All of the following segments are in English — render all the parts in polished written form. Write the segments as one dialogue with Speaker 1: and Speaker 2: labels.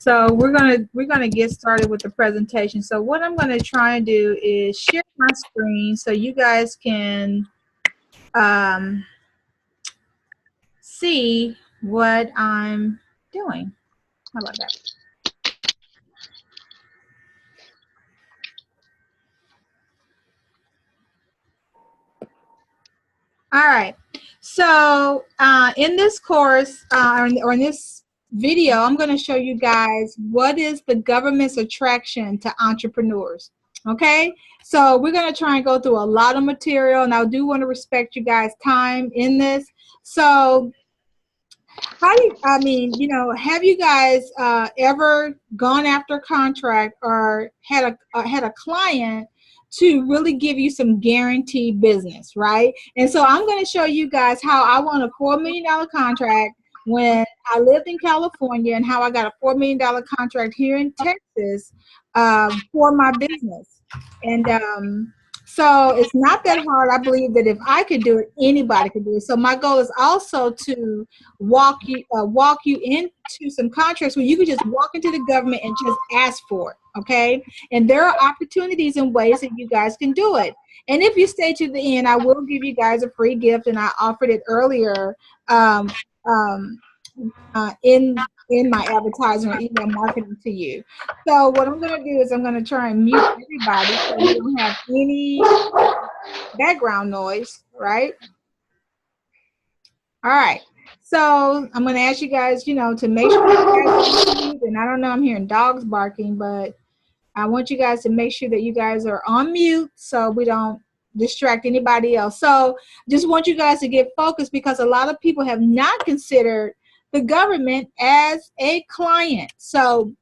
Speaker 1: So we're gonna get started with the presentation. So what I'm gonna try and do is share my screen so you guys can um, see what I'm doing. How about that? All right. So in this course or in this video, I'm going to show you guys what is the government's attraction to entrepreneurs. Okay. So we're going to try and go through a lot of material, and I do want to respect you guys' time in this. So how do you, I mean, you know, have you guys ever gone after a contract or had a client to really give you some guaranteed business, right? And so I'm going to show you guys how I won a $4 million contract when I lived in California, and how I got a $4 million contract here in Texas for my business. And so it's not that hard. I believe that if I could do it, anybody could do it. So my goal is also to walk you into some contracts where you can just walk into the government and just ask for it. Okay, and there are opportunities and ways that you guys can do it. And if you stay to the end, I will give you guys a free gift, and I offered it earlier in my advertising or email marketing to you. So what I'm going to do is I'm going to try and mute everybody so we don't have any background noise, right? All right. So I'm going to ask you guys, you know, to make sure you guys are mute. And I don't know, I'm hearing dogs barking, but I want you guys to make sure that you guys are on mute so we don't distract anybody else. So just want you guys to get focused, because a lot of people have not considered the government as a client. So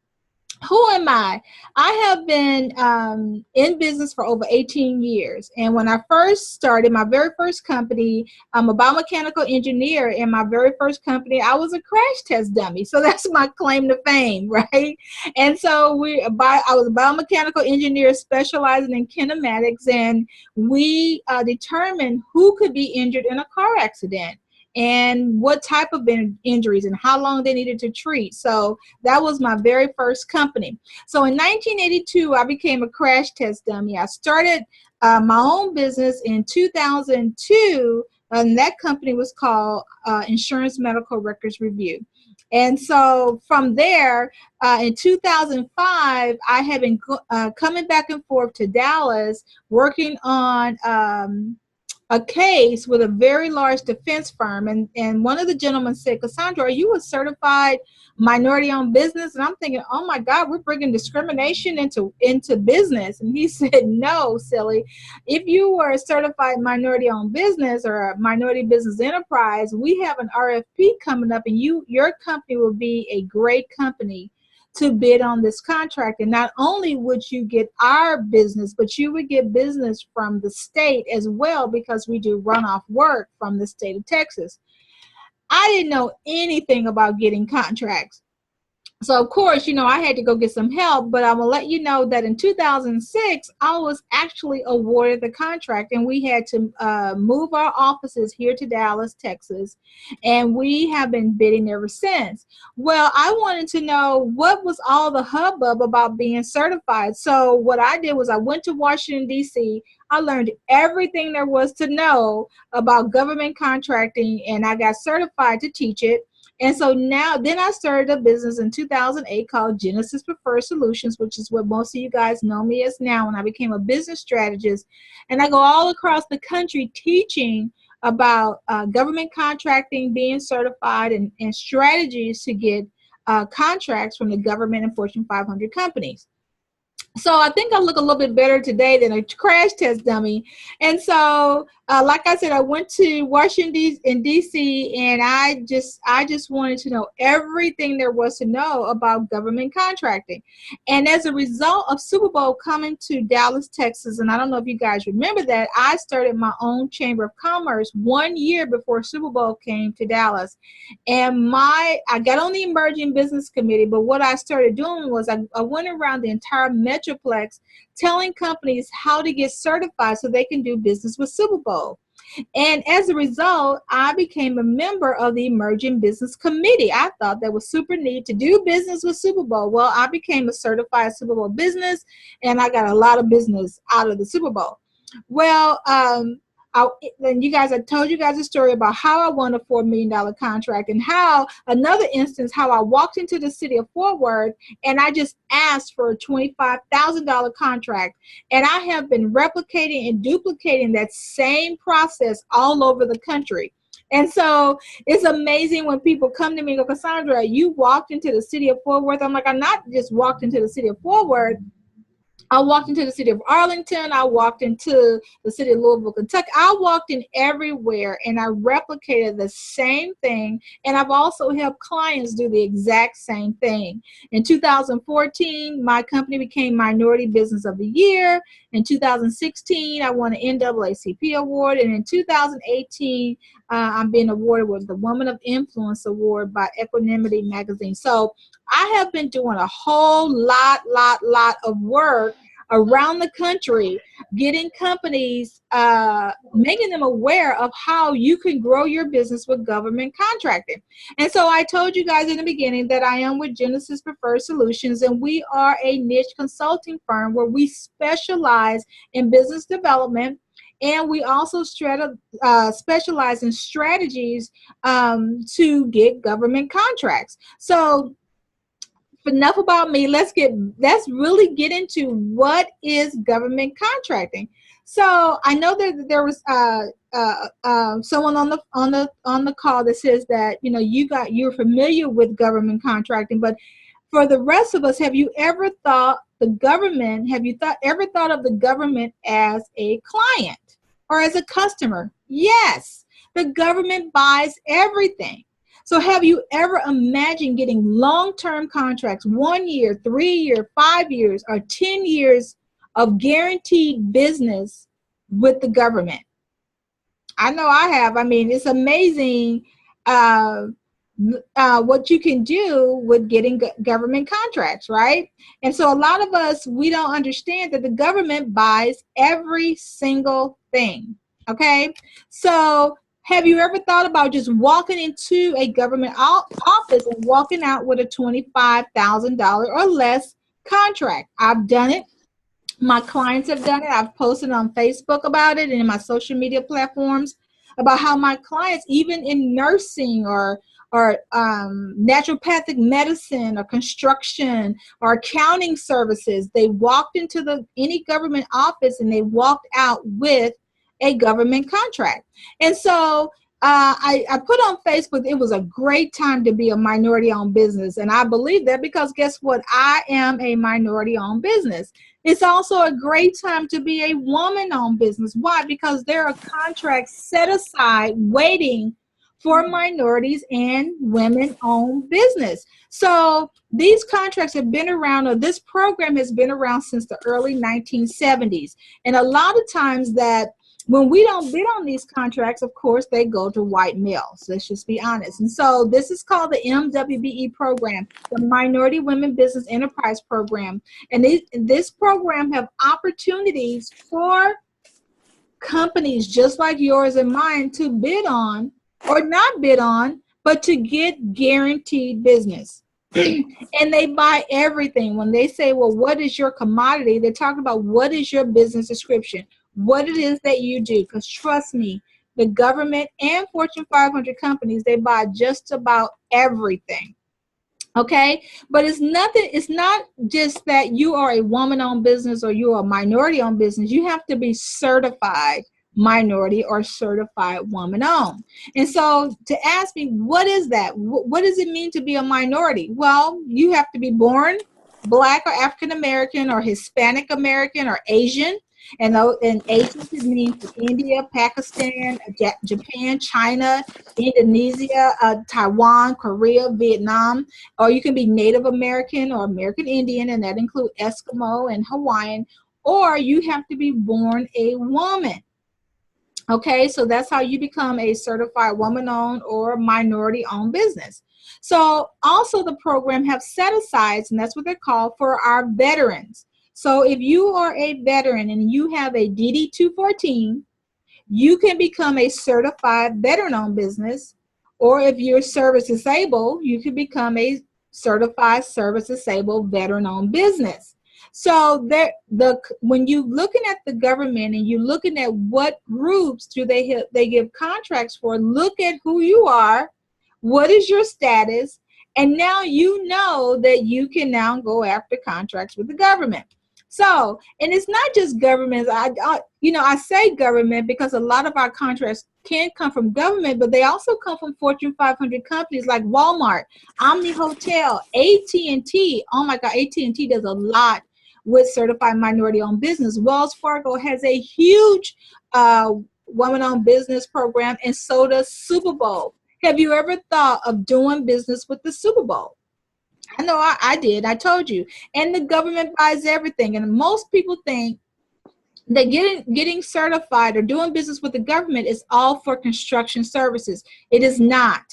Speaker 1: who am I? I have been in business for over 18 years. And when I first started my very first company, I'm a biomechanical engineer. In my very first company, I was a crash test dummy. So that's my claim to fame, right? And so I was a biomechanical engineer specializing in kinematics, and we determined who could be injured in a car accident and what type of injuries and how long they needed to treat. So that was my very first company. So in 1982, I became a crash test dummy. I started my own business in 2002, and that company was called Insurance Medical Records Review. And so from there, in 2005, I had been coming back and forth to Dallas, working on a case with a very large defense firm. And one of the gentlemen said, Cassandra, are you a certified minority-owned business? And I'm thinking, oh my God, we're bringing discrimination into business. And he said, no, silly. If you were a certified minority-owned business or a minority business enterprise, we have an RFP coming up, and your company will be a great company to bid on this contract. And not only would you get our business, but you would get business from the state as well, because we do runoff work from the state of Texas. I didn't know anything about getting contracts. So of course, you know, I had to go get some help, but I'm gonna let you know that in 2006, I was actually awarded the contract, and we had to move our offices here to Dallas, Texas, and we have been bidding ever since. Well, I wanted to know what was all the hubbub about being certified. So what I did was I went to Washington, D.C. I learned everything there was to know about government contracting, and I got certified to teach it. And so then I started a business in 2008 called Genesis Preferred Solutions, which is what most of you guys know me as now, when I became a business strategist. And I go all across the country teaching about government contracting, being certified, and strategies to get contracts from the government and Fortune 500 companies. So I think I look a little bit better today than a crash test dummy. And so, like I said, I went to Washington in D.C. and I just wanted to know everything there was to know about government contracting. And as a result of Super Bowl coming to Dallas, Texas, and I don't know if you guys remember that, I started my own Chamber of Commerce 1 year before Super Bowl came to Dallas. And I got on the Emerging Business Committee, but what I started doing was I went around the entire Metroplex telling companies how to get certified so they can do business with Super Bowl. And as a result, I became a member of the Emerging Business Committee. I thought that was super neat to do business with Super Bowl. Well, I became a certified Super Bowl business, and I got a lot of business out of the Super Bowl. Well, then you guys, I told you guys a story about how I won a $4 million contract, and how another instance, how I walked into the city of Fort Worth and I just asked for a $25,000 contract. And I have been replicating and duplicating that same process all over the country. And so it's amazing when people come to me and go, Cassandra, you walked into the city of Fort Worth. I'm like, I'm not just walked into the city of Fort Worth. I walked into the city of Arlington. I walked into the city of Louisville, Kentucky. I walked in everywhere, and I replicated the same thing. And I've also helped clients do the exact same thing. In 2014, my company became Minority Business of the Year. In 2016, I won an NAACP award. And in 2018, I'm being awarded with the Woman of Influence Award by Equanimity Magazine. So I have been doing a whole lot of work around the country, getting companies, making them aware of how you can grow your business with government contracting. And so I told you guys in the beginning that I am with Genesis Preferred Solutions, and we are a niche consulting firm where we specialize in business development. And we also specialize in strategies to get government contracts. So enough about me. Let's really get into what is government contracting. So I know that there was someone on the call that says that you're familiar with government contracting, but for the rest of us, have you ever thought of the government as a client or as a customer? Yes, the government buys everything. So have you ever imagined getting long-term contracts, 1 year, 3 year, 5 years, or 10 years of guaranteed business with the government? I know I have. I mean, it's amazing what you can do with getting government contracts, right? And so a lot of us, we don't understand that the government buys every single thing, okay? So have you ever thought about just walking into a government office and walking out with a $25,000 or less contract? I've done it. My clients have done it. I've posted on Facebook about it and in my social media platforms about how my clients, even in nursing or naturopathic medicine or construction or accounting services, they walked into any government office and they walked out with a government contract. And so I put on Facebook, it was a great time to be a minority-owned business. And I believe that because guess what? I am a minority-owned business. It's also a great time to be a woman-owned business. Why? Because there are contracts set aside waiting for minorities and women-owned business. So these contracts have been around, or this program has been around since the early 1970s. And a lot of times that when we don't bid on these contracts, of course, they go to white males. Let's just be honest. And so this is called the MWBE program, the Minority Women Business Enterprise Program. And this program have opportunities for companies just like yours and mine to bid on or not bid on, but to get guaranteed business. And they buy everything. When they say, well, what is your commodity? They're talking about what is your business description, what it is that you do. Because trust me, the government and Fortune 500 companies, they buy just about everything. Okay, but it's not just that you are a woman-owned business or you are a minority-owned business. You have to be certified minority or certified woman-owned. And so to ask me, what is that? What does it mean to be a minority? Well, you have to be born Black or African American or Hispanic American or Asian. And Asian could mean India, Pakistan, Japan, China, Indonesia, Taiwan, Korea, Vietnam, or you can be Native American or American Indian, and that includes Eskimo and Hawaiian, or you have to be born a woman. Okay, so that's how you become a certified woman-owned or minority-owned business. So also the program have set-asides, and that's what they're called, for our veterans. So if you are a veteran and you have a DD-214, you can become a certified veteran-owned business, or if you're service disabled, you can become a certified service disabled veteran-owned business. So when you looking at the government and you're looking at what groups do they give contracts for, look at who you are, what is your status, and now you know that you can now go after contracts with the government. So, and it's not just governments. I say government because a lot of our contracts can come from government, but they also come from Fortune 500 companies like Walmart, Omni Hotel, AT&T. Oh my God, AT&T does a lot with certified minority-owned business. Wells Fargo has a huge woman-owned business program, and so does Super Bowl. Have you ever thought of doing business with the Super Bowl? I know I did. I told you. And the government buys everything. And most people think that getting certified or doing business with the government is all for construction services. It is not.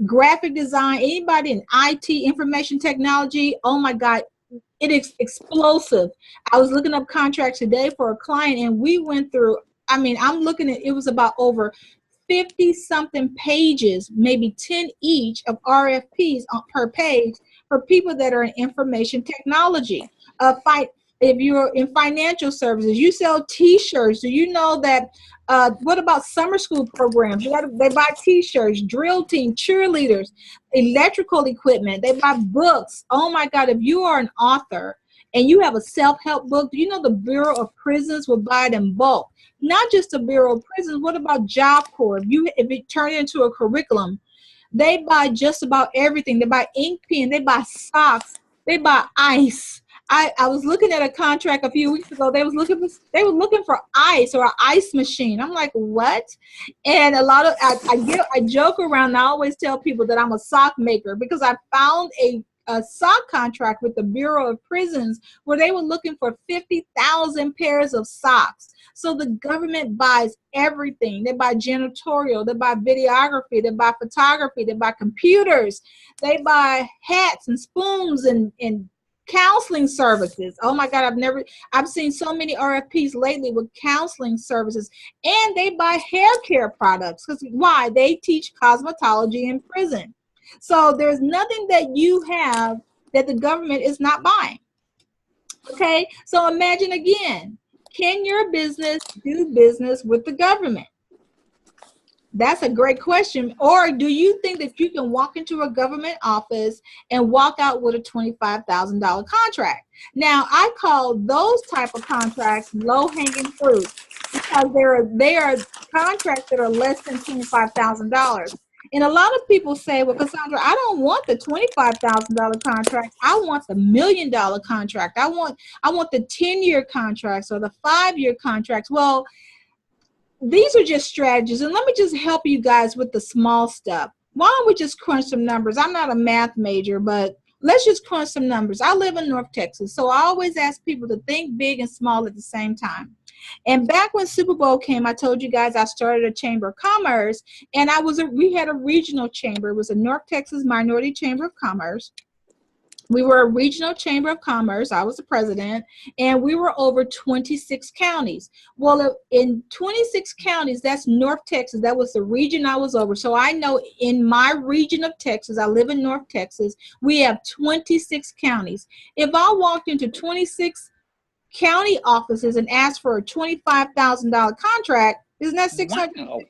Speaker 1: Graphic design, anybody in IT, information technology, oh my God, it is explosive. I was looking up contracts today for a client, and we went through, I'm looking at, it was about over 50 something pages, maybe 10 each of RFPs per page for people that are in information technology. If you're in financial services, you sell t-shirts. Do you know that, what about summer school programs? They buy t-shirts, drill team, cheerleaders, electrical equipment. They buy books. Oh my God, if you are an author and you have a self-help book, do you know the Bureau of Prisons will buy it in bulk? Not just the Bureau of Prisons. What about Job Corps? If it turned into a curriculum, they buy just about everything. They buy ink pen, they buy socks, they buy ice. I was looking at a contract a few weeks ago. They were looking for ice or an ice machine. I'm like, what? And a lot of I joke around. And I always tell people that I'm a sock maker because I found a sock contract with the Bureau of Prisons where they were looking for 50,000 pairs of socks. So the government buys everything. They buy janitorial, they buy videography, they buy photography, they buy computers, they buy hats and spoons and counseling services. Oh my God, I've seen so many RFPs lately with counseling services, and they buy hair care products because why? They teach cosmetology in prison. So there's nothing that you have that the government is not buying. Okay, so imagine again, can your business do business with the government? That's a great question. Or do you think that you can walk into a government office and walk out with a $25,000 contract? Now, I call those type of contracts low-hanging fruit because they are contracts that are less than $25,000. And a lot of people say, well, Cassandra, I don't want the $25,000 contract. I want the $1 million contract. I want the 10-year contracts or the 5-year contracts. Well, these are just strategies. And let me just help you guys with the small stuff. Why don't we just crunch some numbers? I'm not a math major, but let's just crunch some numbers. I live in North Texas, so I always ask people to think big and small at the same time. And back when Super Bowl came, I told you guys I started a chamber of commerce, and we had a regional chamber. It was a North Texas Minority Chamber of Commerce. We were a regional chamber of commerce. I was the president, and we were over 26 counties. Well, in 26 counties, that's North Texas. That was the region I was over. So I know in my region of Texas, I live in North Texas, we have 26 counties. If I walked into 26 county offices and asked for a $25,000 contract, isn't that $650,000?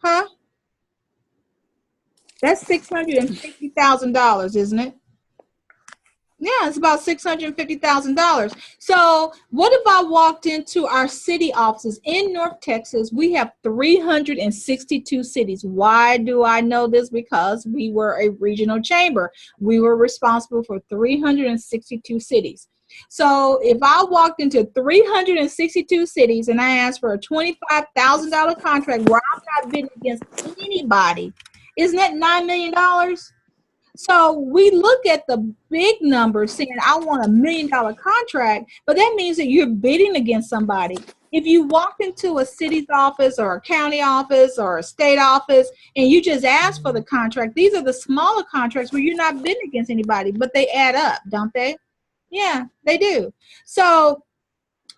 Speaker 1: Huh? That's $650,000, isn't it? Yeah, it's about $650,000. So what if I walked into our city offices in North Texas? We have 362 cities. Why do I know this? Because we were a regional chamber. We were responsible for 362 cities. So if I walked into 362 cities and I asked for a $25,000 contract where I'm not bidding against anybody, isn't that $9 million? So we look at the big numbers saying, I want a $1 million contract, but that means that you're bidding against somebody. If you walk into a city's office or a county office or a state office and you just ask for the contract, these are the smaller contracts where you're not bidding against anybody, but they add up, don't they? Yeah, they do. So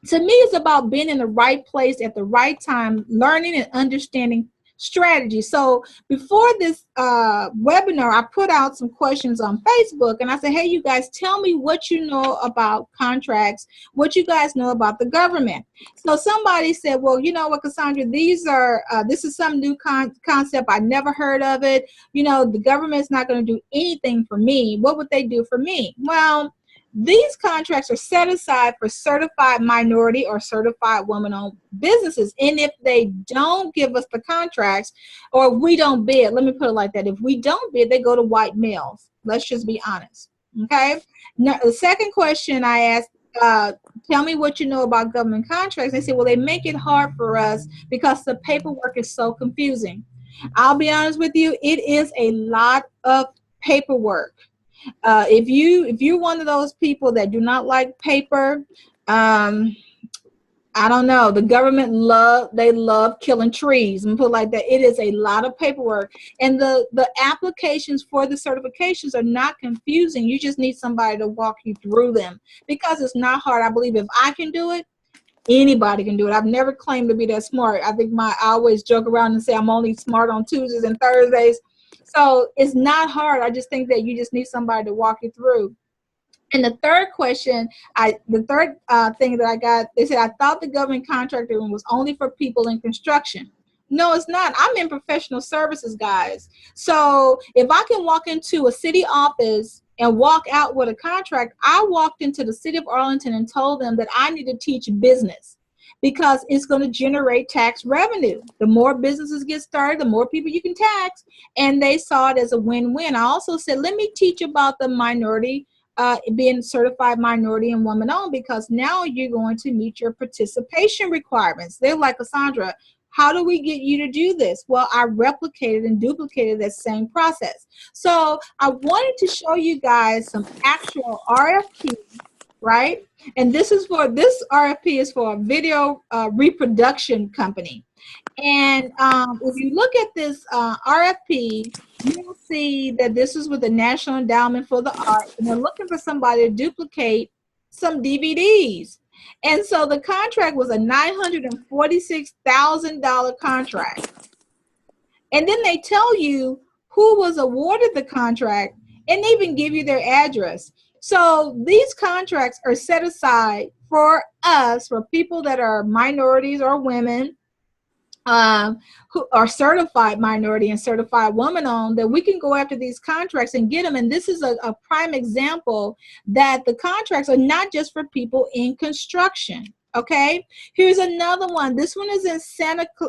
Speaker 1: To me, it's about being in the right place at the right time, learning and understanding strategy. So before this webinar, I put out some questions on Facebook, and I said, hey, you guys, tell me what you know about contracts, what you guys know about the government. So somebody said, well, you know what, Cassandra, these are this is some new concept. I never heard of it. You know, the government's not going to do anything for me. What would they do for me? Well, these contracts are set aside for certified minority or certified woman-owned businesses. And if they don't give us the contracts, or we don't bid, let me put it like that. If we don't bid, they go to white males. Let's just be honest. Okay. Now, the second question I asked, tell me what you know about government contracts. They say, well, they make it hard for us because the paperwork is so confusing. I'll be honest with you, it is a lot of paperwork. If you're one of those people that do not like paper, I don't know. The government love killing trees, and put it like that. It is a lot of paperwork, and the applications for the certifications are not confusing. You just need somebody to walk you through them, because it's not hard. I believe if I can do it, anybody can do it. I've never claimed to be that smart. I think I always joke around and say I'm only smart on Tuesdays and Thursdays. So it's not hard. I just think that you just need somebody to walk you through. And the third question, the third thing that I got, they said, I thought the government contractor was only for people in construction. No, it's not. I'm in professional services, guys. So if I can walk into a city office and walk out with a contract, I walked into the city of Arlington and told them that I need to teach business, because it's going to generate tax revenue. The more businesses get started, the more people you can tax. And they saw it as a win-win. I also said, let me teach about the minority, being certified minority and woman-owned, because now you're going to meet your participation requirements. They're like, Cassandra, how do we get you to do this? Well, I replicated and duplicated that same process. So I wanted to show you guys some actual RFPs, right? And this RFP is for a video reproduction company. And if you look at this RFP, you will see that this is with the National Endowment for the Arts, and they're looking for somebody to duplicate some DVDs. And so the contract was a $946,000 contract. And then they tell you who was awarded the contract and even give you their address. So these contracts are set aside for us, for people that are minorities or women, who are certified minority and certified woman-owned, that we can go after these contracts and get them. And this is a prime example that the contracts are not just for people in construction. Okay, here's another one. This one is in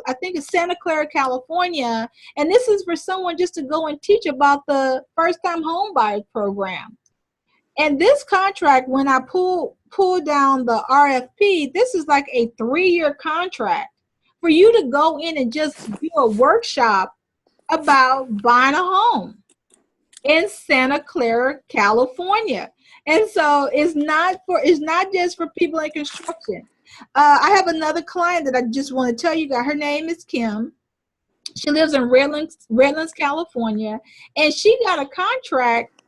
Speaker 1: I think it's Santa Clara, California, and this is for someone just to go and teach about the first-time home buyer program. And this contract, when I pull down the RFP, this is like a 3-year contract for you to go in and just do a workshop about buying a home in Santa Clara, California. And so it's not just for people in construction. I have another client that I just want to tell you guys. Her name is Kim. She lives in Redlands, California, and she got a contract.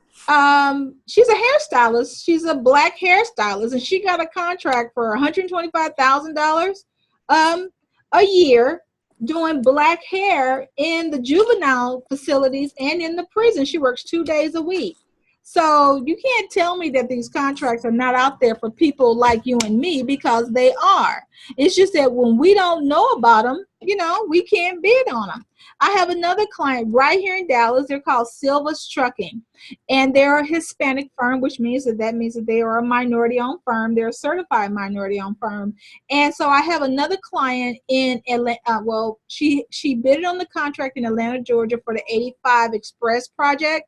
Speaker 1: She's a hairstylist. She's a black hairstylist, and she got a contract for $125,000 a year doing black hair in the juvenile facilities and in the prison. She works 2 days a week. So you can't tell me that these contracts are not out there for people like you and me, because they are. It's just that when we don't know about them, we can't bid on them. I have another client right here in Dallas. They're called Silva's Trucking, and they're a Hispanic firm, which means that they are a minority-owned firm. They're a certified minority-owned firm. And so I have another client in Atlanta. Well, she bid on the contract in Atlanta, Georgia, for the 85 Express project.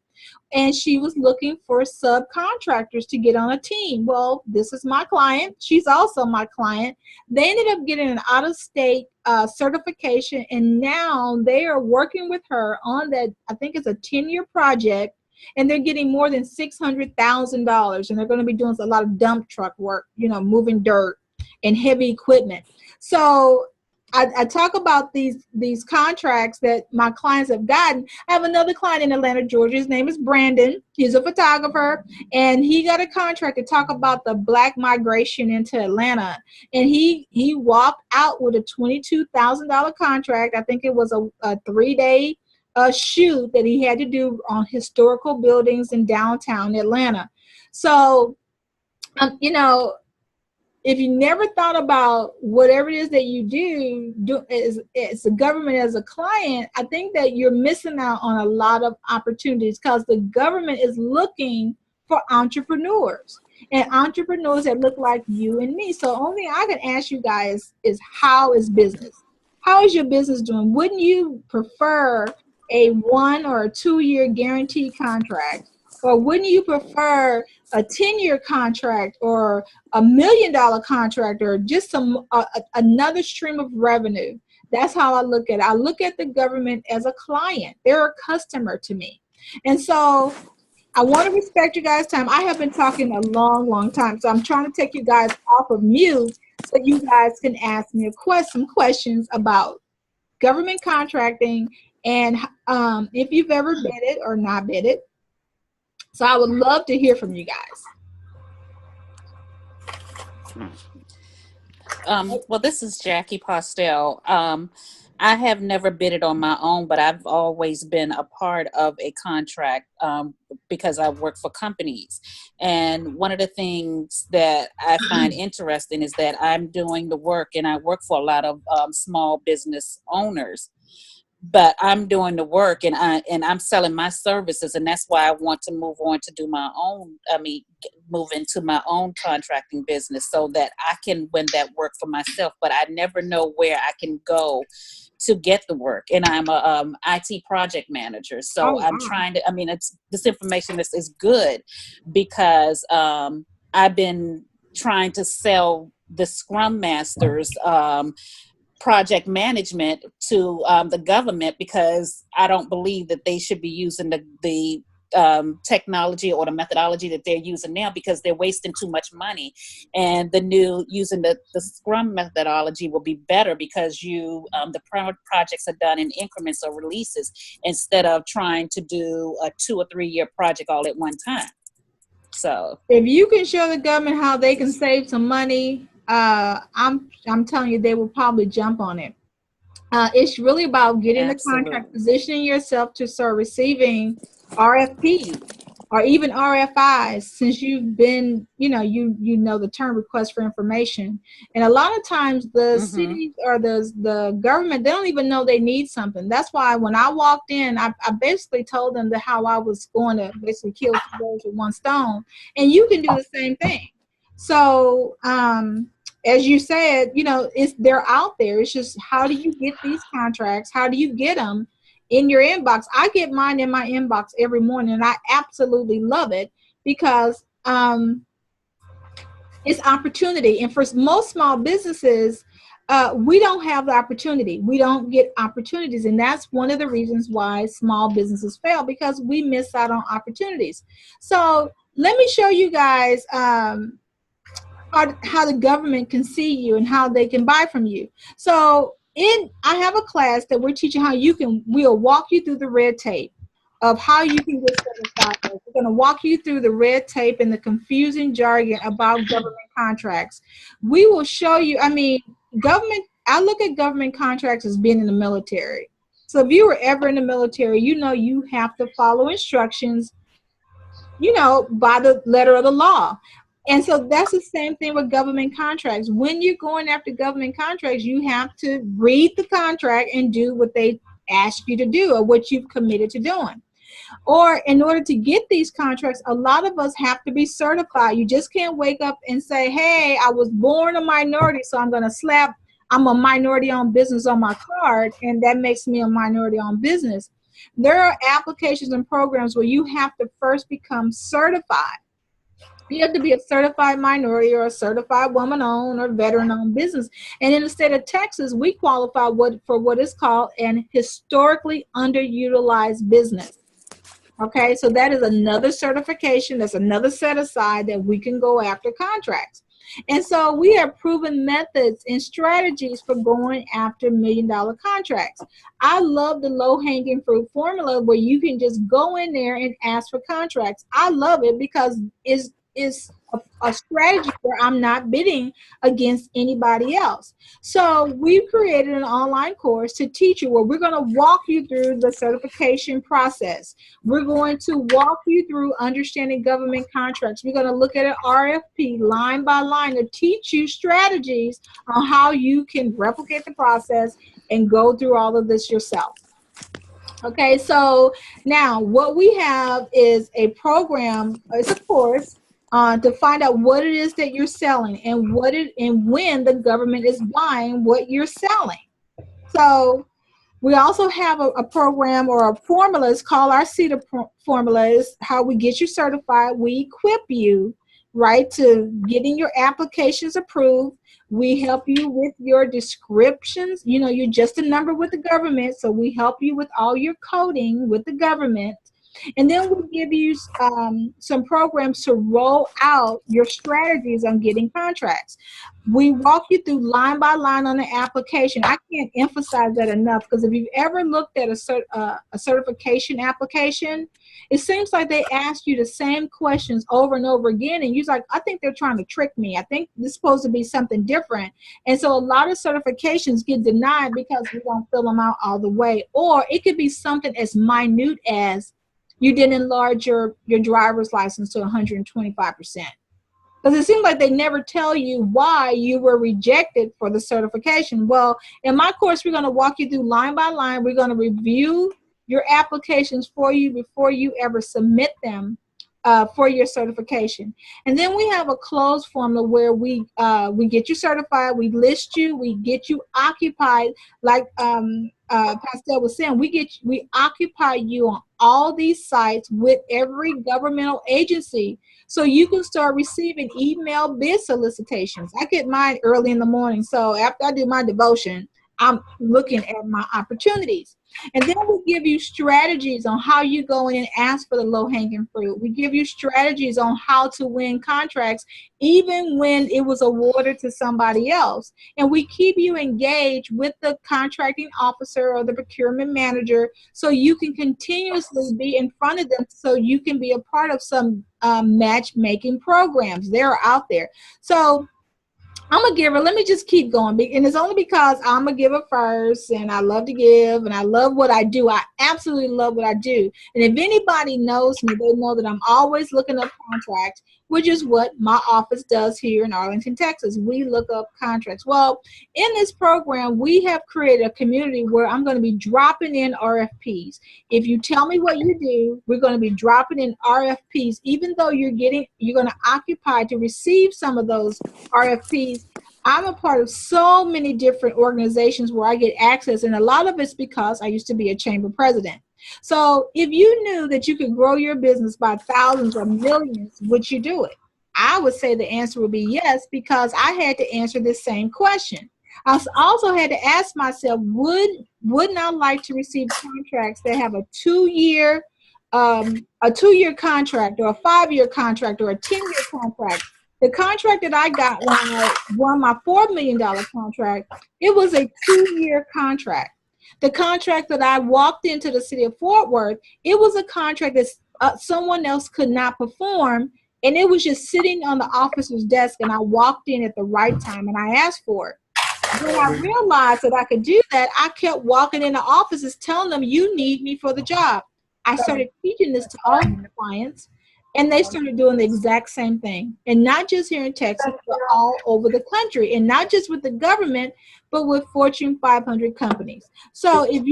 Speaker 1: And she was looking for subcontractors to get on a team. Well, this is my client. She's also my client. They ended up getting an out-of-state certification, and now they are working with her on that. I think it's a 10-year project, and they're getting more than $600,000, and they're going to be doing a lot of dump truck work, moving dirt and heavy equipment. So I talk about these contracts that my clients have gotten. I have another client in Atlanta, Georgia. His name is Brandon. He's a photographer, and he got a contract to talk about the Black migration into Atlanta. And he walked out with a $22,000 contract. I think it was a 3-day shoot that he had to do on historical buildings in downtown Atlanta. So, you know, if you never thought about whatever it is that you do as a government, as a client, I think that you're missing out on a lot of opportunities, because the government is looking for entrepreneurs and entrepreneurs that look like you and me. So only thing I can ask you guys is, how is business? How is your business doing? Wouldn't you prefer a 1 or a 2-year guaranteed contract? Or wouldn't you prefer a 10-year contract, or $1 million contract, or just another stream of revenue? That's how I look at it. I look at the government as a client. They're a customer to me. And so I want to respect you guys' time. I have been talking a long, long time. So I'm trying to take you guys off of mute so you guys can ask me some questions about government contracting, and if you've ever bid it or not bid it. So I would love to hear from you guys.
Speaker 2: Well, this is Jackie Postel. I have never bid it on my own, but I've always been a part of a contract because I work for companies. And one of the things that I find interesting is that I'm doing the work, and I work for a lot of small business owners. But I'm doing the work, and I'm selling my services, and that's why I want to move on to do my own. Move into my own contracting business so that I can win that work for myself. But I never know where I can go to get the work, and I'm a IT project manager. So I'm trying to. This information is good because I've been trying to sell the Scrum Masters. Project management to the government, because I don't believe that they should be using the technology or the methodology that they're using now, because they're wasting too much money. And the new using the Scrum methodology will be better, because the projects are done in increments or releases, instead of trying to do a 2 or 3 year project all at one time. So
Speaker 1: if you can show the government how they can save some money, I'm telling you, they will probably jump on it. It's really about getting
Speaker 2: absolutely.
Speaker 1: the contract, positioning yourself to start receiving RFPs or even RFIs, since you've been, you know the term request for information. And a lot of times the cities or the government, they don't even know they need something. That's why when I walked in, I basically told them how I was going to basically kill 2 birds with 1 stone. And you can do the same thing. So as you said, they're out there. It's just, how do you get these contracts? How do you get them in your inbox? I get mine in my inbox every morning, and I absolutely love it, because it's opportunity. And for most small businesses, we don't have the opportunity. We don't get opportunities. And that's one of the reasons why small businesses fail, because we miss out on opportunities. So let me show you guys how the government can see you and how they can buy from you. So I have a class that we're teaching how we'll walk you through the red tape of how you can get certified. We're going to walk you through the red tape and the confusing jargon about government contracts. We will show you, I look at government contracts as being in the military. So if you were ever in the military, you have to follow instructions, by the letter of the law. And so that's the same thing with government contracts. When you're going after government contracts, you have to read the contract and do what they ask you to do, or what you've committed to doing. Or in order to get these contracts, a lot of us have to be certified. You just can't wake up and say, hey, I was born a minority, so I'm going to slap, I'm a minority-owned business on my card, and that makes me a minority-owned business. There are applications and programs where you have to first become certified. You have to be a certified minority or a certified woman-owned or veteran-owned business. And in the state of Texas, we qualify for what is called an historically underutilized business. Okay, so that is another certification. That's another set aside that we can go after contracts. And so we have proven methods and strategies for going after $1 million contracts. I love the low-hanging fruit formula where you can just go in there and ask for contracts. I love it because it's a strategy where I'm not bidding against anybody else. So we've created an online course to teach you where we're going to walk you through the certification process. We're going to walk you through understanding government contracts. We're going to look at an RFP line by line to teach you strategies on how you can replicate the process and go through all of this yourself. Okay, so now what we have is a program, it's a course to find out what it is that you're selling and when the government is buying what you're selling. So we also have a program or a formula. It's called our CETA formula. Is how we get you certified. We equip you, right, to getting your applications approved. We help you with your descriptions. You know, you're just a number with the government, so we help you with all your coding with the government. And then we give you some programs to roll out your strategies on getting contracts. We walk you through line by line on the application. I can't emphasize that enough because if you've ever looked at a certification application, it seems like they ask you the same questions over and over again. And you're like, I think they're trying to trick me. I think this is supposed to be something different. And so a lot of certifications get denied because we don't fill them out all the way. Or it could be something as minute as you didn't enlarge your driver's license to 125%. Because it seems like they never tell you why you were rejected for the certification. Well, in my course, we're going to walk you through line by line. We're going to review your applications for you before you ever submit them for your certification. And then we have a closed formula where we get you certified, we list you, we get you occupied, like Pastel was saying, we occupy you on all these sites with every governmental agency, so you can start receiving email bid solicitations. I get mine early in the morning, so after I do my devotion, I'm looking at my opportunities. And then we give you strategies on how you go in and ask for the low-hanging fruit. We give you strategies on how to win contracts, even when it was awarded to somebody else. And we keep you engaged with the contracting officer or the procurement manager so you can continuously be in front of them so you can be a part of some matchmaking programs. They're out there. So I'm a giver. Let me just keep going. And it's only because I'm a giver first, and I love to give, and I love what I do. I absolutely love what I do. And if anybody knows me, they know that I'm always looking up contracts, which is what my office does here in Arlington, Texas. We look up contracts. Well, in this program, we have created a community where I'm going to be dropping in RFPs. If you tell me what you do, we're going to be dropping in RFPs, even though you're going to occupy to receive some of those RFPs. I'm a part of so many different organizations where I get access, and a lot of it's because I used to be a chamber president. So if you knew that you could grow your business by thousands or millions, would you do it? I would say the answer would be yes, because I had to answer this same question. I also had to ask myself, wouldn't I like to receive contracts that have a two-year contract, or a 5-year contract, or a 10-year contract? The contract that I got when I won my $4 million contract, it was a 2-year contract. The contract that I walked into the city of Fort Worth, it was a contract that someone else could not perform, and it was just sitting on the officer's desk, and I walked in at the right time, and I asked for it. When I realized that I could do that, I kept walking in the offices telling them, you need me for the job. I started teaching this to all my clients, and they started doing the exact same thing. And not just here in Texas, but all over the country. And not just with the government, but with Fortune 500 companies. So if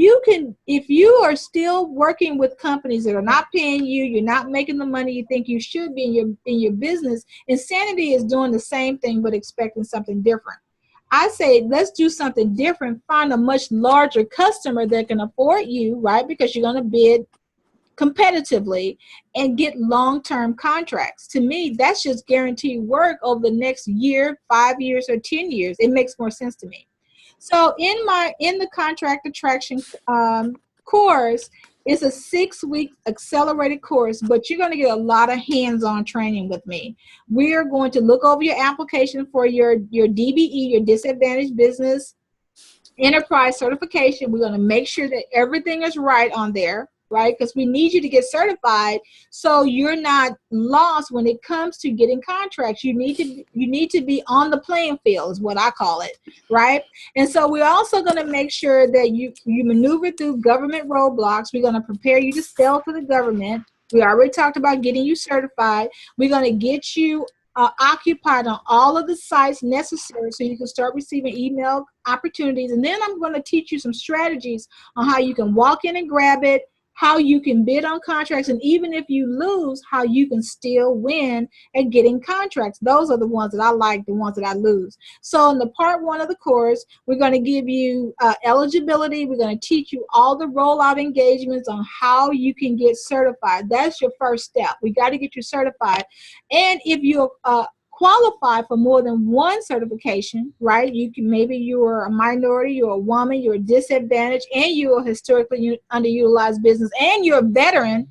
Speaker 1: you are still working with companies that are not paying you, you're not making the money you think you should be in your business, Insanity is doing the same thing but expecting something different. I say, let's do something different. Find a much larger customer that can afford you, right? Because you're going to bid competitively and get long-term contracts. To me, that's just guaranteed work over the next year, 5 years, or 10 years. It makes more sense to me. So in the contract attraction course, It's a 6-week accelerated course, but you're going to get a lot of hands-on training with me. We're going to look over your application for your DBE, your Disadvantaged Business Enterprise certification. We're going to make sure that everything is right on there, right? Because we need you to get certified so you're not lost when it comes to getting contracts. You need to be on the playing field is what I call it, right? And so we're also going to make sure that you maneuver through government roadblocks. We're going to prepare you to sell to the government. We already talked about getting you certified. We're going to get you occupied on all of the sites necessary so you can start receiving email opportunities. And then I'm going to teach you some strategies on how you can walk in and grab it, how you can bid on contracts, and even if you lose, how you can still win at getting contracts. Those are the ones that I like, the ones that I lose. So in the part 1 of the course, we're going to give you eligibility. We're going to teach you all the rollout engagements on how you can get certified. That's your first step. We got to get you certified. And if you're qualify for more than one certification, right? You can, maybe you're a minority, you're a woman, you're disadvantaged, and you're a historically underutilized business, and you're a veteran.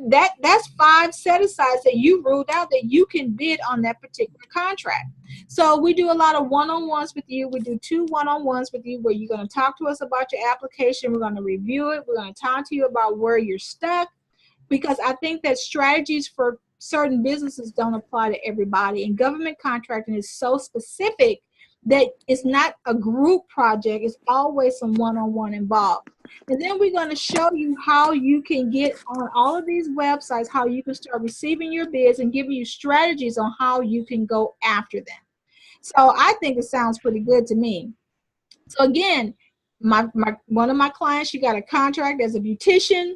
Speaker 1: That's 5 set-asides that you ruled out that you can bid on that particular contract. So we do a lot of one-on-ones with you. We do 2 one-on-ones with you where you're going to talk to us about your application. We're going to review it. We're going to talk to you about where you're stuck, because I think that strategies for certain businesses don't apply to everybody. And government contracting is so specific that it's not a group project. It's always some one-on-one involved. And then we're going to show you how you can get on all of these websites, how you can start receiving your bids, and give you strategies on how you can go after them. So I think it sounds pretty good to me. So again, one of my clients, she got a contract as a beautician,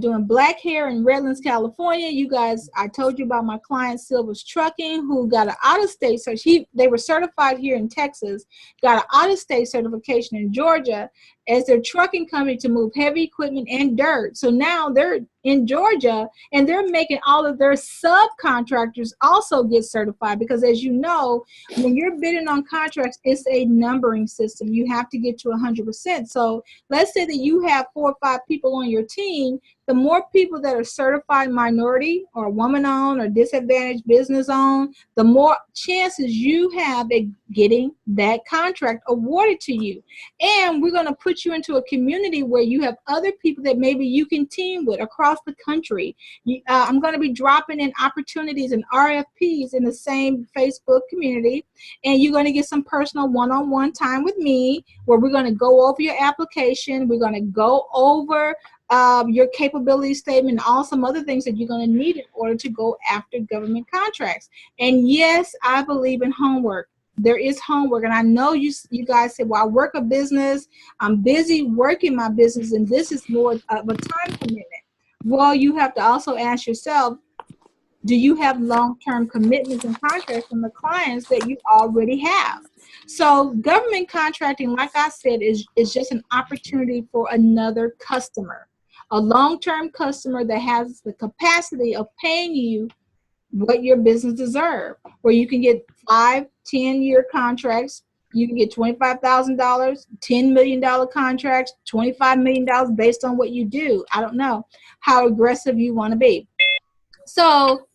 Speaker 1: doing black hair in Redlands, California. You guys, I told you about my client Silver's Trucking, who got an out-of-state search. They were certified here in Texas, got an out-of-state certification in Georgia as their trucking company to move heavy equipment and dirt. So now they're in Georgia, and they're making all of their subcontractors also get certified, because as you know, when you're bidding on contracts, it's a numbering system. You have to get to 100%. So let's say that you have 4 or 5 people on your team. The more people that are certified minority or woman-owned or disadvantaged business-owned, the more chances you have at getting that contract awarded to you. And we're going to put you into a community where you have other people that maybe you can team with across the country. I'm going to be dropping in opportunities and RFPs in the same Facebook community, and you're going to get some personal one-on-one time with me where we're going to go over your application. We're going to go over your capability statement, and all some other things that you're going to need in order to go after government contracts. And yes, I believe in homework. There is homework, and I know you guys say, well, I work a business, I'm busy working my business, and this is more of a time commitment. Well, you have to also ask yourself, do you have long-term commitments and contracts from the clients that you already have? So government contracting, like I said, is just an opportunity for another customer, a long-term customer that has the capacity of paying you what your business deserves, where you can get 5, 10-year contracts. You can get $25,000, $10 million contracts, $25 million based on what you do. I don't know how aggressive you want to be. So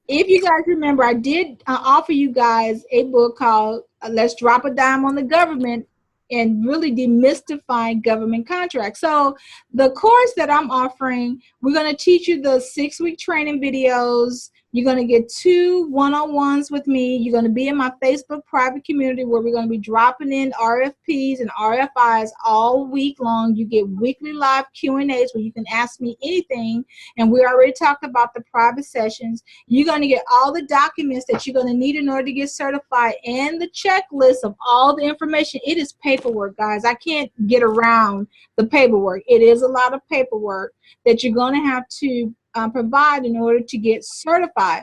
Speaker 1: if you guys remember, I did offer you guys a book called Let's Drop a Dime on the Government and really demystifying government contracts. So the course that I'm offering, we're going to teach you the 6-week training videos. You're going to get 2 one-on-ones with me. You're going to be in my Facebook private community where we're going to be dropping in RFPs and RFIs all week long. You get weekly live Q&As where you can ask me anything. And we already talked about the private sessions. You're going to get all the documents that you're going to need in order to get certified and the checklist of all the information. It is paperwork, guys. I can't get around the paperwork. It is a lot of paperwork that you're going to have to provide in order to get certified.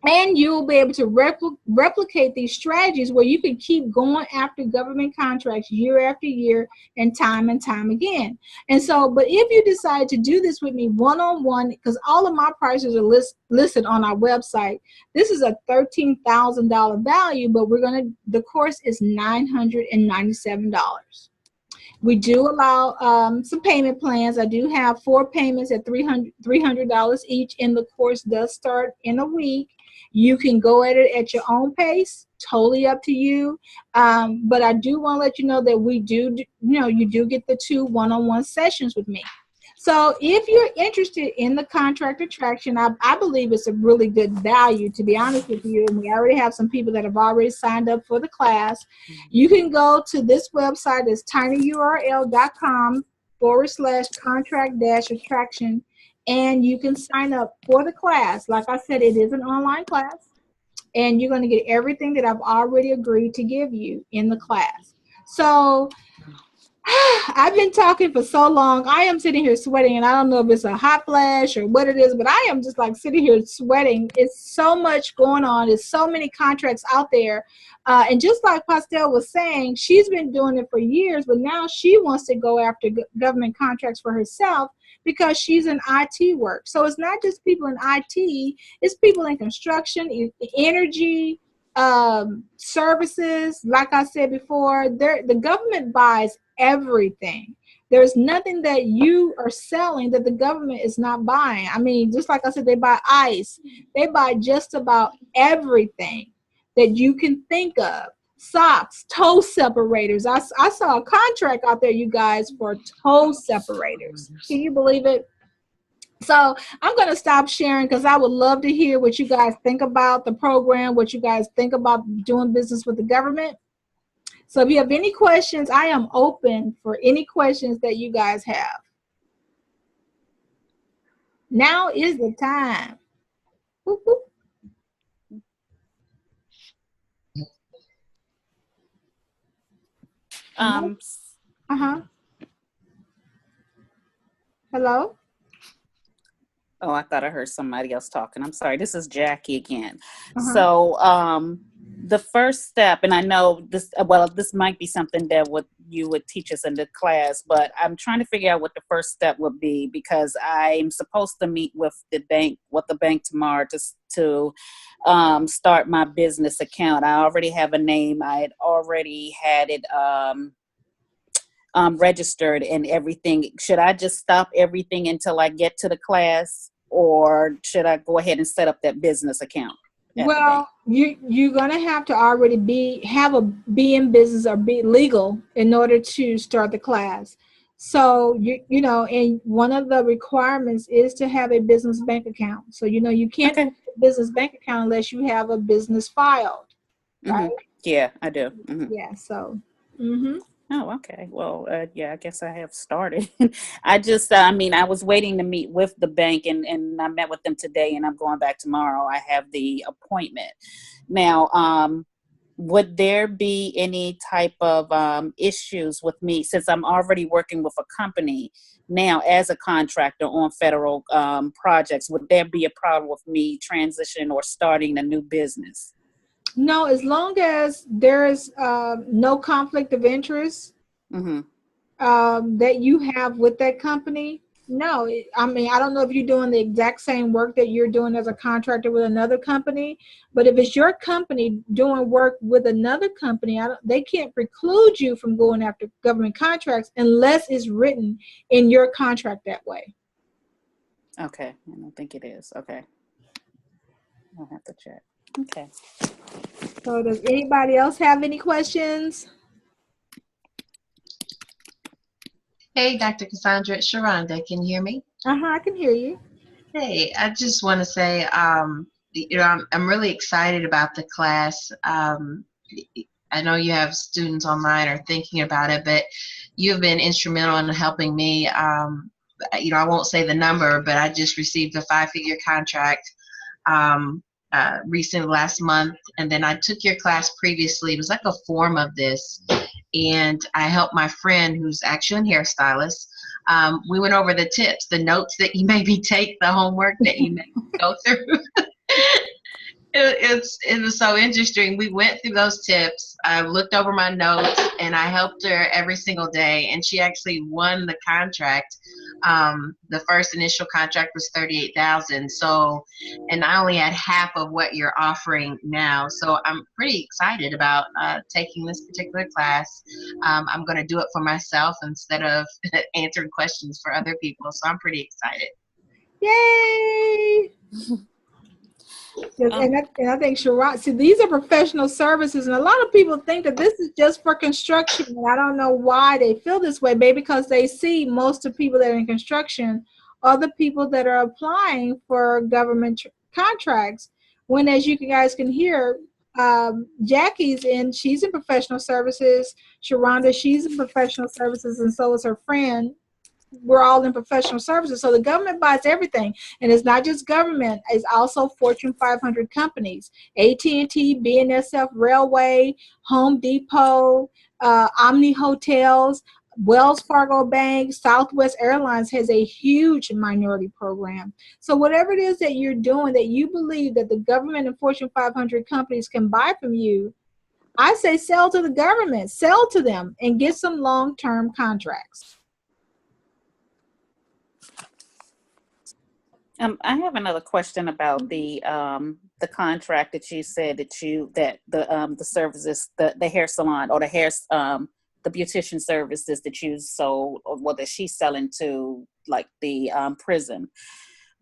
Speaker 1: And you'll be able to replicate these strategies where you can keep going after government contracts year after year and time again. And so, but if you decide to do this with me one-on-one, because all of my prices are listed on our website, this is a $13,000 value, but the course is $997. We do allow some payment plans. I do have 4 payments at $300 each, and the course does start in a week. You can go at it at your own pace, totally up to you. But I do want to let you know that we do, you do get the 2 one-on-one sessions with me. So if you're interested in the contract attraction, I believe it's a really good value, to be honest with you. And we already have some people that have already signed up for the class. You can go to this website. It's tinyurl.com/contract-attraction. And you can sign up for the class. Like I said, it is an online class. And you're going to get everything that I've already agreed to give you in the class. So I've been talking for so long. I am sitting here sweating, and I don't know if it's a hot flash or what it is, but I am just like sitting here sweating. It's so much going on. There's so many contracts out there. And just like Pastel was saying, she's been doing it for years, but now she wants to go after government contracts for herself because she's in IT work. So it's not just people in IT, it's people in construction, energy, services. Like I said before, the government buys everything. There's nothing that you are selling that the government is not buying. I mean, just like I said, they buy ice. They buy just about everything that you can think of. Socks, toe separators. I saw a contract out there, you guys, for toe separators. Can you believe it? So I'm going to stop sharing because I would love to hear what you guys think about the program, what you guys think about doing business with the government. So if you have any questions, I am open for any questions that you guys have. Now is the time. Whoop, whoop. Hello?
Speaker 2: Oh, I thought I heard somebody else talking. I'm sorry. This is Jackie again. So the first step, and I know this, well, this might be something that you would teach us in the class, but I'm trying to figure out what the first step would be because I'm supposed to meet with the bank tomorrow to start my business account. I already have a name. I had already had it registered and everything. Should I just stop everything until I get to the class, or should I go ahead and set up that business account?
Speaker 1: Well, you're gonna have to already be in business or be legal in order to start the class. So you know, and one of the requirements is to have a business bank account. So you can't have a business bank account unless you have a business filed, right?
Speaker 2: Yeah, I do.
Speaker 1: Yeah. So.
Speaker 2: Oh, okay. Well, yeah, I guess I have started. I was waiting to meet with the bank and I met with them today and I'm going back tomorrow. I have the appointment. Now, would there be any type of issues with me since I'm already working with a company now as a contractor on federal projects? Would there be a problem with me transitioning or starting a new business?
Speaker 1: No, as long as there is no conflict of interest that you have with that company. No, I mean, I don't know if you're doing the exact same work that you're doing as a contractor with another company, but if it's your company doing work with another company, they can't preclude you from going after government contracts unless it's written in your contract that way.
Speaker 2: Okay, I don't think it is. Okay, I'll have to check. Okay.
Speaker 1: So does anybody else have any questions?
Speaker 3: Hey, Dr. Cassandra, it's Sharonda. Can you hear me?
Speaker 1: I can hear you.
Speaker 3: Hey, I just want to say, I'm really excited about the class. I know you have students online or thinking about it, but you've been instrumental in helping me. I won't say the number, but I just received a 5-figure contract recently last month, and then I took your class previously. It was like a form of this, and I helped my friend who's actually a hairstylist. We went over the tips, the notes that you maybe take, the homework that you maybe go through. It was so interesting. We went through those tips. I looked over my notes, and I helped her every single day, and she actually won the contract The first initial contract was $38,000. So, and I only had half of what you're offering now. So I'm pretty excited about taking this particular class. I'm going to do it for myself instead of answering questions for other people. So I'm pretty excited.
Speaker 1: Yay! And I think Sharon, see, these are professional services, and a lot of people think that this is just for construction, and I don't know why they feel this way, maybe because they see most of the people that are in construction are the people that are applying for government contracts, when, as you guys can hear, Jackie's she's in professional services, Sharonda, she's in professional services, and so is her friend. We're all in professional services. So the government buys everything. And it's not just government. It's also Fortune 500 companies. AT&T, BNSF Railway, Home Depot, Omni Hotels, Wells Fargo Bank, Southwest Airlines has a huge minority program. So whatever it is that you're doing that you believe that the government and Fortune 500 companies can buy from you, I say sell to the government, sell to them, and get some long-term contracts.
Speaker 2: I have another question about the contract that you said that the services, the hair salon or the beautician services that you sold, or what that she's selling to like the prison.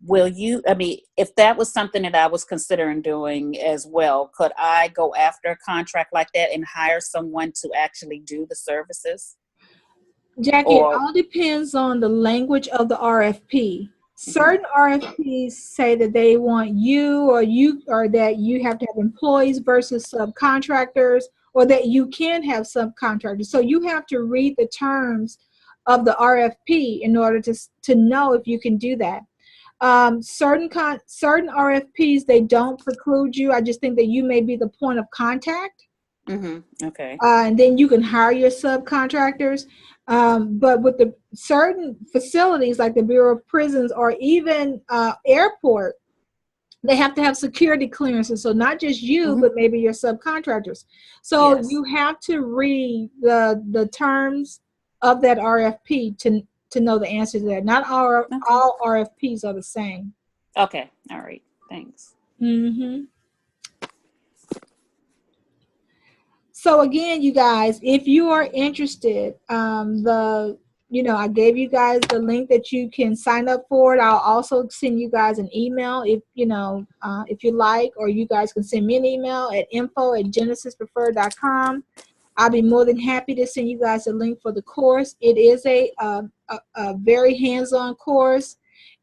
Speaker 2: Will you, I mean, if that was something that I was considering doing as well, could I go after a contract like that and hire someone to actually do the services?
Speaker 1: Jackie, it all depends on the language of the RFP. Certain RFPs say that they want you or that you have to have employees versus subcontractors, or that you can have subcontractors. So you have to read the terms of the RFP in order to know if you can do that. Certain RFPs, they don't preclude you. I just think that you may be the point of contact.
Speaker 2: Okay.
Speaker 1: And then you can hire your subcontractors. But with the certain facilities like the Bureau of Prisons or even airport, they have to have security clearances. So not just you, but maybe your subcontractors. So you have to read the terms of that RFP to know the answer to that. Not all RFPs are the same.
Speaker 2: Okay. All right. Thanks.
Speaker 1: So again, you guys, if you are interested, I gave you guys the link that you can sign up for it. I'll also send you guys an email if you like, or you guys can send me an email at info@genesispreferred.com. I'll be more than happy to send you guys a link for the course. It is a very hands-on course,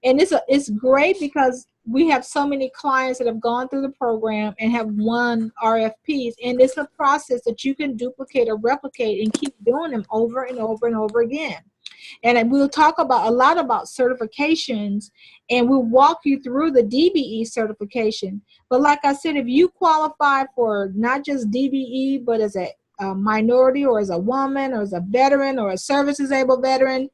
Speaker 1: and it's great because we have so many clients that have gone through the program and have won RFPs, and it's a process that you can duplicate or replicate and keep doing them over and over and over again. And we'll talk a lot about certifications, and we'll walk you through the DBE certification. But like I said, if you qualify for not just DBE, but as a minority or as a woman or as a veteran or a service-disabled veteran,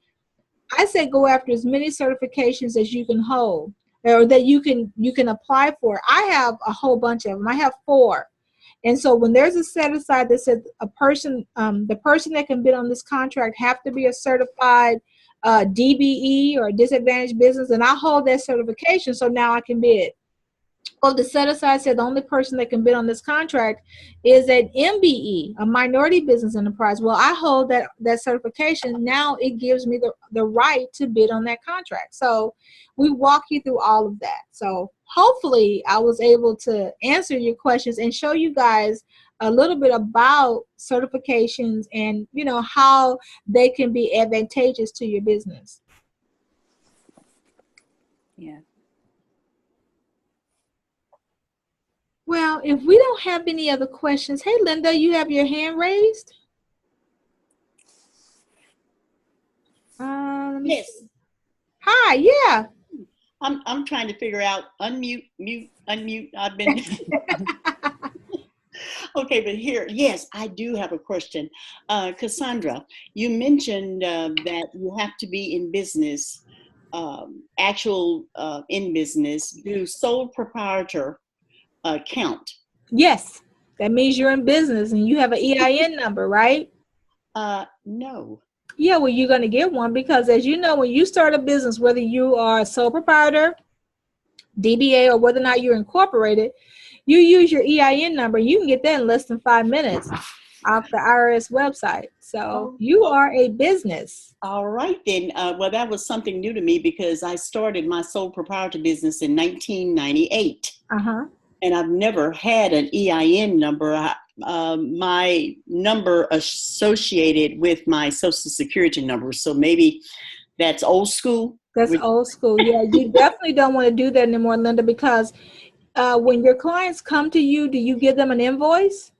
Speaker 1: I say go after as many certifications as you can hold, or that you can apply for. I have a whole bunch of them. I have 4. And so when there's a set aside that says the person that can bid on this contract have to be a certified DBE or disadvantaged business, and I hold that certification, so now I can bid. Well, the set aside said the only person that can bid on this contract is an MBE, a minority business enterprise. Well, I hold that certification. Now it gives me the right to bid on that contract. So we walk you through all of that. So hopefully I was able to answer your questions and show you guys a little bit about certifications and how they can be advantageous to your business.
Speaker 2: Yeah.
Speaker 1: Well, if we don't have any other questions, hey, Linda, you have your hand raised?
Speaker 4: Yes.
Speaker 1: See. Hi, yeah.
Speaker 4: I'm trying to figure out unmute, mute, unmute. I've been okay, but here, yes, I do have a question. Cassandra, you mentioned that you have to be in business, in business. Do sole proprietor count?
Speaker 1: Yes, that means you're in business and you have an EIN number, right?
Speaker 4: No.
Speaker 1: Yeah, well, you're going to get one because, as you know, when you start a business, whether you are a sole proprietor, DBA, or whether or not you're incorporated, you use your EIN number. You can get that in less than 5 minutes off the IRS website. So
Speaker 4: Oh,
Speaker 1: you
Speaker 4: oh,
Speaker 1: are a business.
Speaker 4: all right then. Well, that was something new to me because I started my sole proprietor business in 1998.
Speaker 1: Uh-huh.
Speaker 4: And I've never had an EIN number. My number associated with my social security number. So maybe that's old school.
Speaker 1: That's old school. Yeah, you definitely don't want to do that anymore, Linda, because when your clients come to you, do you give them an invoice?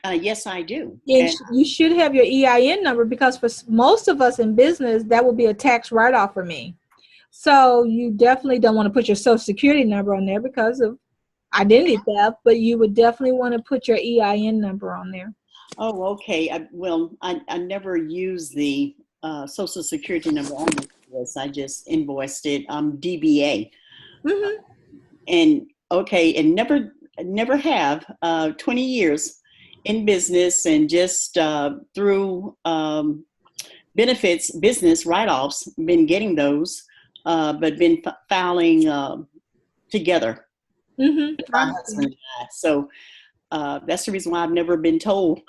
Speaker 4: Yes, I do.
Speaker 1: And
Speaker 4: And
Speaker 1: you should have your EIN number because for most of us in business, that will be a tax write-off for me. So you definitely don't want to put your social security number on there because of identity theft, but you would definitely want to put your EIN number on there.
Speaker 4: oh, okay. I never used the social security number on the invoice. I just invoiced it. DBA.
Speaker 1: Mm-hmm.
Speaker 4: And okay, and never have 20 years in business and just through benefits, business write-offs, been getting those, but been filing together
Speaker 1: Mm-hmm.
Speaker 4: with my husband and I. So that's the reason why I've never been told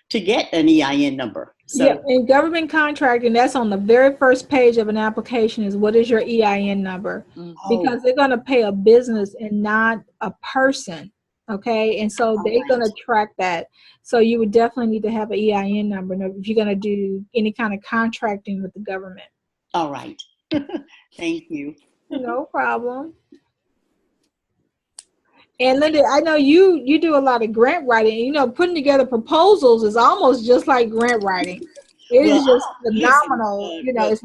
Speaker 4: to get an EIN number. So
Speaker 1: Yeah, in government contracting, that's on the very first page of an application is what is your EIN number? Because they're going to pay a business and not a person. Okay, and so they're going to track that. So you would definitely need to have an EIN number if you're going to do any kind of contracting with the government.
Speaker 4: all right. Thank you.
Speaker 1: No problem. And Linda, I know you do a lot of grant writing. You know, putting together proposals is almost just like grant writing. It is just phenomenal. You know, it's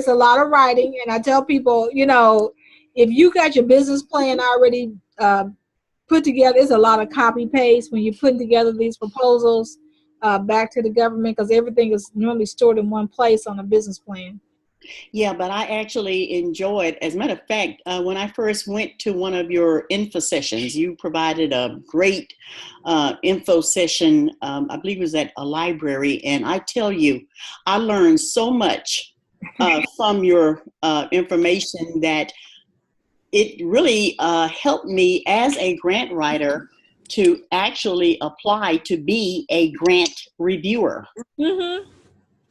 Speaker 1: a lot of writing. And I tell people, you know, if you got your business plan already put together, it's a lot of copy paste when you're putting together these proposals back to the government because everything is normally stored in one place on a business plan.
Speaker 4: Yeah, but I actually enjoyed, as a matter of fact, when I first went to one of your info sessions, you provided a great info session. I believe it was at a library. And I tell you, I learned so much from your information that it really helped me as a grant writer to actually apply to be a grant reviewer.
Speaker 1: Mm-hmm.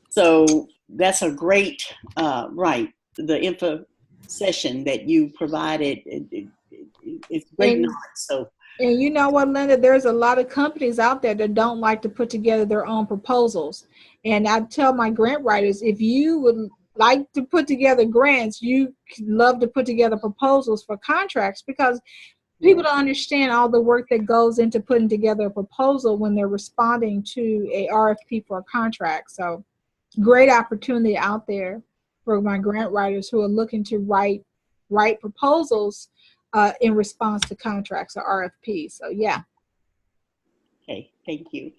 Speaker 4: So that's a great, the info session that you provided, it's great knowledge. So,
Speaker 1: and you know what, Linda, there's a lot of companies out there that don't like to put together their own proposals. And I tell my grant writers, if you would like to put together grants, you love to put together proposals for contracts because people don't understand all the work that goes into putting together a proposal when they're responding to a RFP for a contract. So great opportunity out there for my grant writers who are looking to write proposals in response to contracts or RFPs. So yeah.
Speaker 4: Okay, thank you.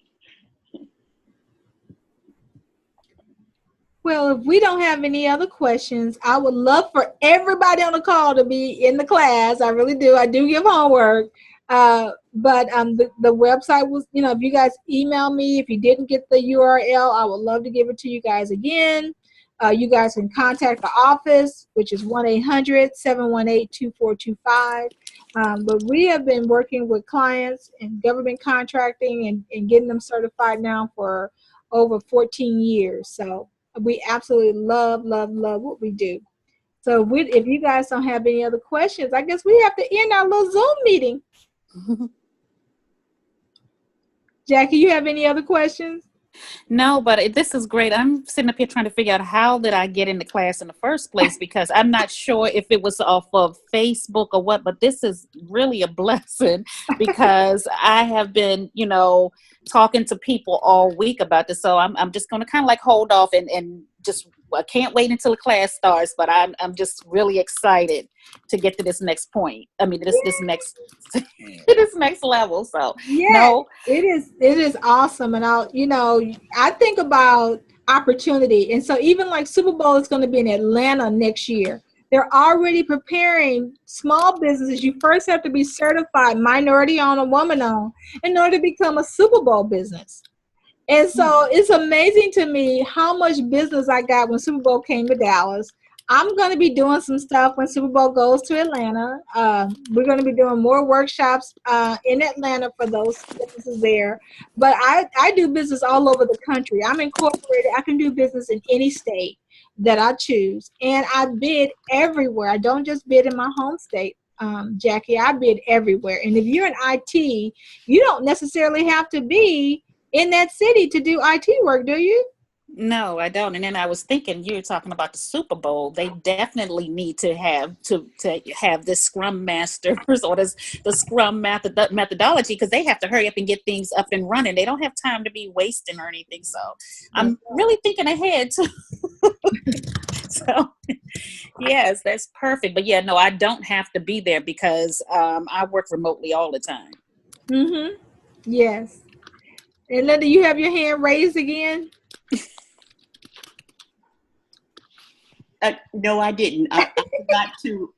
Speaker 1: Well, if we don't have any other questions, I would love for everybody on the call to be in the class. I really do. I do give homework. But the website was, you know, if you guys email me, if you didn't get the URL, I would love to give it to you guys again. You guys can contact the office, which is 1-800-718-2425. But we have been working with clients in government contracting and getting them certified now for over 14 years. So we absolutely love what we do. So if you guys don't have any other questions, I guess we have to end our little Zoom meeting. Jackie, you have any other questions?
Speaker 2: No, but this is great. I'm sitting up here trying to figure out how did I get into class in the first place because I'm not sure if it was off of Facebook or what, but this is really a blessing because I have been, you know, talking to people all week about this. So I'm just going to kind of like hold off and just, I can't wait until the class starts, but I'm just really excited to get to this next point. I mean, this next this next level. So
Speaker 1: yeah,
Speaker 2: no,
Speaker 1: it is awesome. And I think about opportunity. And so even like Super Bowl is going to be in Atlanta next year. They're already preparing small businesses. You first have to be certified minority owned or woman owned in order to become a Super Bowl business. And so it's amazing to me how much business I got when Super Bowl came to Dallas. I'm going to be doing some stuff when Super Bowl goes to Atlanta. We're going to be doing more workshops in Atlanta for those businesses there. But I do business all over the country. I'm incorporated. I can do business in any state that I choose. And I bid everywhere. I don't just bid in my home state, Jackie. I bid everywhere. And if you're in IT, you don't necessarily have to be in that city to do IT work, do you?
Speaker 2: No, I don't. And then I was thinking, you were talking about the Super Bowl. They definitely need to have the Scrum Masters or the Scrum methodology, because they have to hurry up and get things up and running. They don't have time to be wasting or anything. So I'm really thinking ahead. So yes, that's perfect. But yeah, no, I don't have to be there because I work remotely all the time.
Speaker 1: Mm-hmm. Yes. And Linda, you have your hand raised again?
Speaker 4: No, I didn't. I forgot to.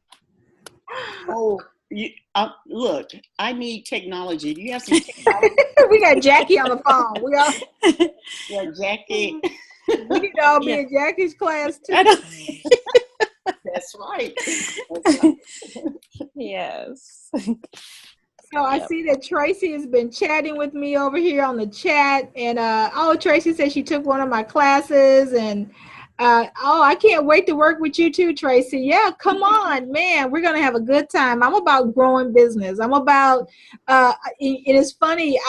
Speaker 4: Oh, look, I need technology. Do you have some technology?
Speaker 1: We got Jackie on the phone. We all.
Speaker 4: Yeah, Jackie.
Speaker 1: We need to all be in Jackie's class too.
Speaker 4: That's right.
Speaker 2: Yes.
Speaker 1: So I see that Tracy has been chatting with me over here on the chat, and Tracy said she took one of my classes, and I can't wait to work with you too, Tracy. Yeah, come on, man, we're gonna have a good time. I'm about growing business. I'm about. It is funny.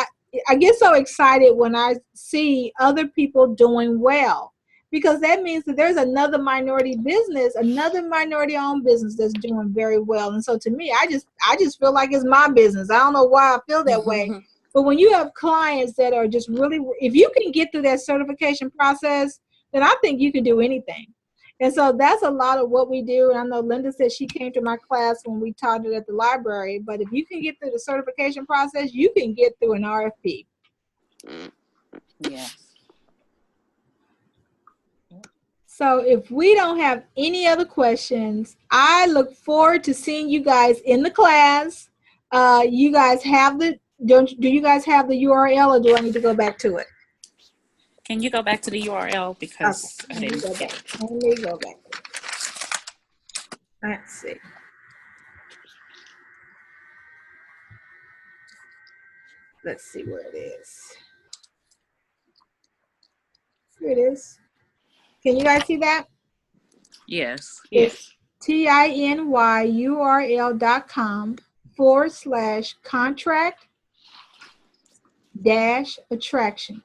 Speaker 1: I get so excited when I see other people doing well, because that means that there's another minority business, another minority-owned business that's doing very well. And so to me, I just feel like it's my business. I don't know why I feel that way. But when you have clients that are just really, if you can get through that certification process, then I think you can do anything. And so that's a lot of what we do. And I know Linda said she came to my class when we taught it at the library. But if you can get through the certification process, you can get through an RFP.
Speaker 2: Yeah.
Speaker 1: So if we don't have any other questions, I look forward to seeing you guys in the class. You guys have do you guys have the URL, or do I need to go back to it?
Speaker 2: Can you go back to the URL, because
Speaker 1: okay. Let me go back. Let's see. Let's see where it is. Here it is. Can you guys see that?
Speaker 2: Yes.
Speaker 1: It's tinyurl.com/contract-attraction.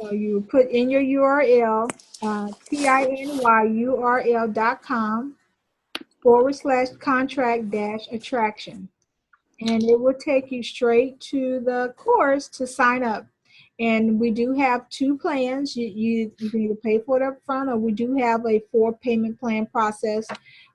Speaker 1: So you put in your URL, tinyurl.com/contract-attraction. And it will take you straight to the course to sign up. And we do have two plans. You can either pay for it up front, or we do have a 4-payment plan process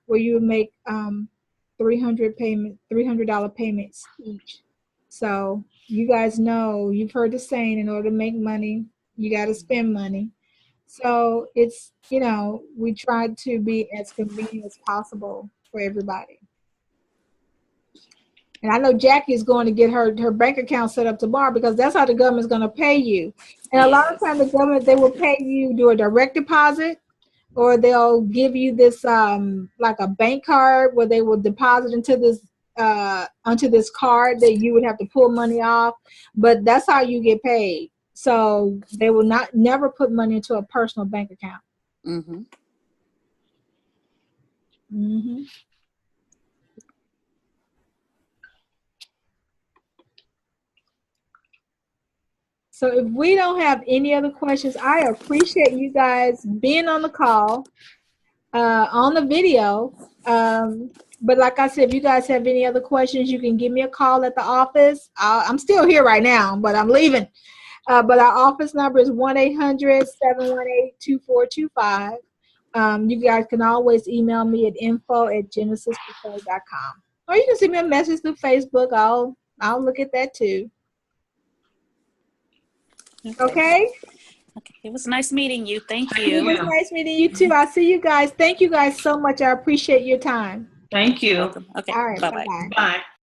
Speaker 1: where you make $300 payments each. So you guys know, you've heard the saying, in order to make money, you got to spend money. So it's, we try to be as convenient as possible for everybody. And I know Jackie is going to get her bank account set up tomorrow, because that's how the government's going to pay you. And a lot of times the government, they will pay you, do a direct deposit, or they'll give you this like a bank card where they will deposit into this onto this card that you would have to pull money off. But that's how you get paid. So they will never put money into a personal bank account. Mm-hmm. Mm-hmm. So if we don't have any other questions, I appreciate you guys being on the call, on the video. But like I said, if you guys have any other questions, you can give me a call at the office. I'm still here right now, but I'm leaving. But our office number is 1-800-718-2425. You guys can always email me at info@genesispreferred.com. Or you can send me a message through Facebook. I'll look at that too. Okay.
Speaker 2: It was nice meeting you. Thank you.
Speaker 1: It was nice meeting you too. I'll see you guys. Thank you guys so much. I appreciate your time.
Speaker 3: Thank you.
Speaker 2: Welcome. Okay.
Speaker 1: All right.
Speaker 2: Bye-bye.
Speaker 1: Bye-bye.
Speaker 3: Bye.